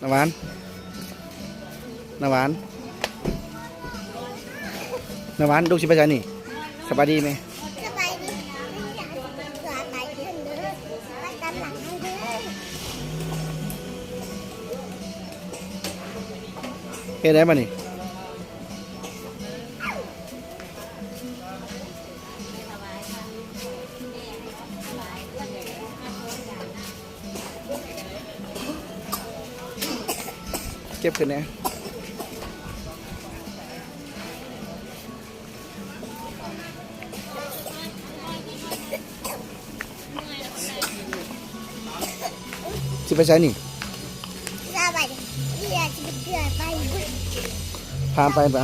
น้ำหวานน้ำหวานน้ำหวานลูกสิไปไหนนี่สบายดีไหมสบายดีอยากสบายดีเด้อไปตามหลังให้เด้อเฮ็ดได้บ่นี่เก็บขึ้นแน่สิไปใช้นี่สบายดีอยากจะไปเกิดไปพาไปปะ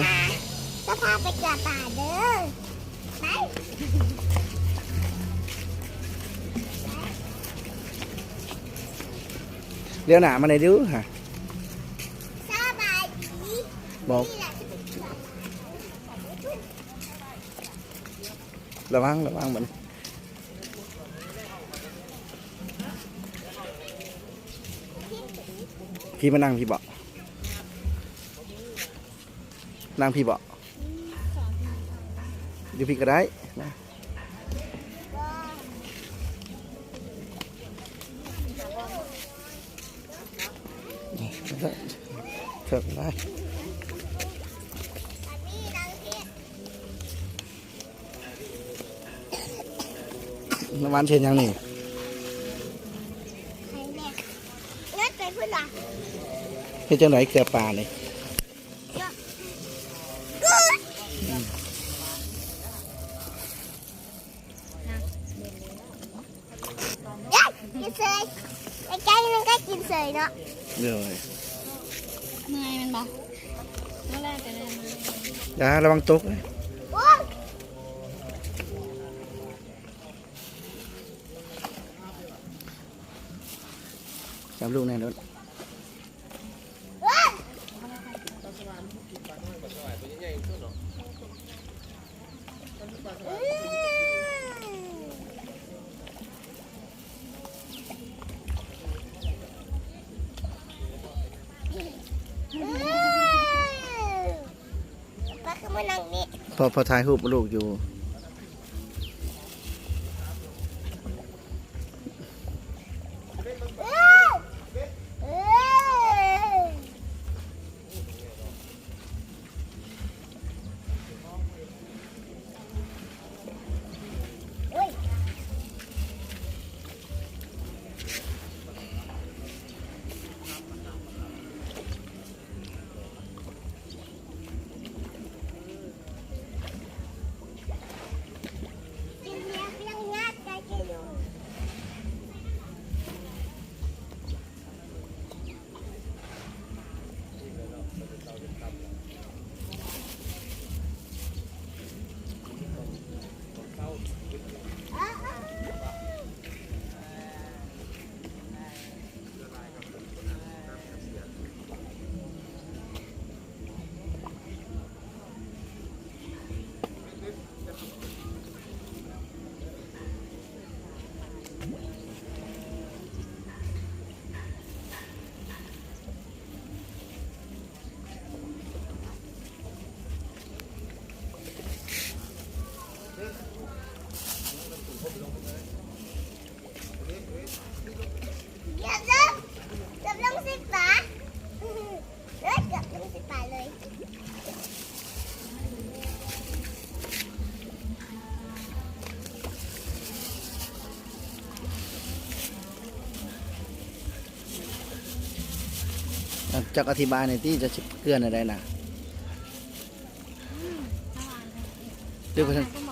ก็พาไปเกิดป่าเด้อไปเดี๋ยวหนามาเลยดูฮะสบายดีบอกระวังเหมือนพี่มานั่งพี่บอกนั่งพี่บอกเดี๋ยวพี่ก็ได้นะเถิดได้น้ำมันเช่นยังนี่เงินไปเพื่อนหรอเฮ็ดจังไหนเกลือปลาเนี่ยกินเสยไอ้แก้มันก็กินเสยเนาะเดี๋ยวเมื่อยมันบอกนั่นแหละแต่เลยอย่าระวังตกเลยจับลูกแน่นอนพอถ่ายรูปลูกอยู่จะอธิบายในที่จะเกลือนอะไรนะเรื่องของ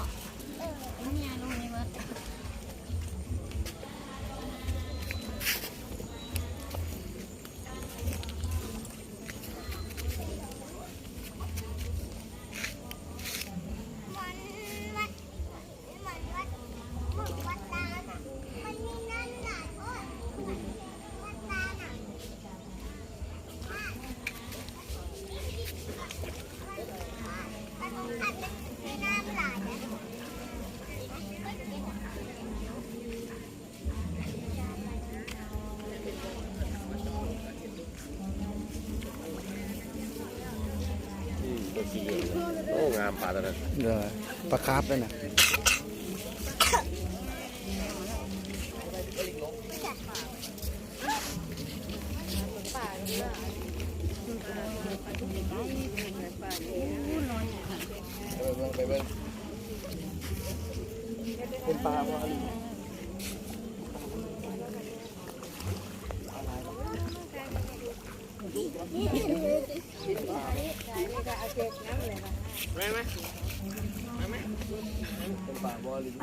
ตัวสีเหลืองโอ้งามปลาตัวนั้น เด้อปลาคาร์ฟด้วยนะไปเบิ่งเป็นปลาบ่อะไร เป็นปลาบอลิง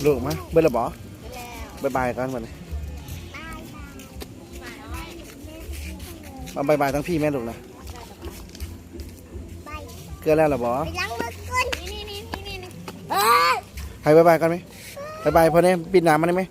ลูกมาเบิ่งและบ่บ๊ายบายกันวันนี้มาบ๊ายบายทั้งพี่แม่ลูกนะเกลือแล้วหรอบ่ ไปล้างมือก่อนนี่ ให้บ๊ายบายกันไหมบ๊ายบายพอเนี่ยปิดน้ำมันได้ไหม